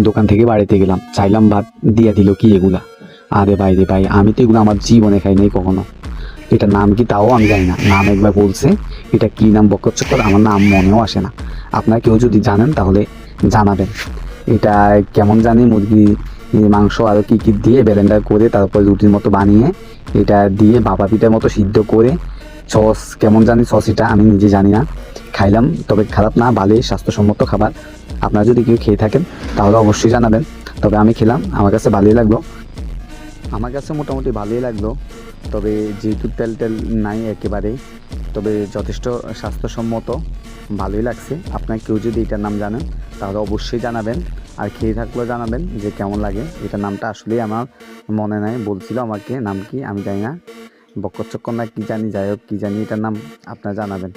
দোকান থেকে বাড়িতে গেলাম, চাইলাম ভাত, দিয়ে দিল কি এগুলা। আরে ভাই রে ভাই, আমি তো এগুলো আমার জীবনে খাই নাই কখনো। এটা নাম কি তাও আমি জানি না। নাম একবার বলছে, এটা কি নাম বকরচক্কর, আমার নাম মনেও আসে না। আপনারা কেউ যদি জানেন তাহলে জানাবেন। এটা কেমন জানি মুরগি মাংস আরও কী কী দিয়ে ব্লেন্ডার করে তারপর রুটির মতো বানিয়ে এটা দিয়ে ভাপা পিঠার মতো সিদ্ধ করে সস, কেমন জানি সস, এটা আমি নিজে জানি না। খাইলাম, তবে খারাপ না, ভালোই স্বাস্থ্যসম্মত খাবার। আপনারা যদি কেউ খেয়ে থাকেন তাহলে অবশ্যই জানাবেন। তবে আমি খেলাম, আমার কাছে ভালোই লাগলো। আমার কাছে মোটামুটি ভালোই লাগলো। তবে যেহেতু তেল টেল নাই একেবারেই, তবে যথেষ্ট স্বাস্থ্যসম্মত, ভালোই লাগছে। আপনার কেউ যদি এটার নাম জানেন তাহলে অবশ্যই জানাবেন। আর খেয়ে থাকলেও জানাবেন যে কেমন লাগে। এটার নামটা আসলেই আমার মনে নাই, বলছিল আমাকে নাম কি আমি জানি না, বক্করচক্কর না কি জানি, যাই হোক কি জানি এটার নাম, আপনারা জানাবেন।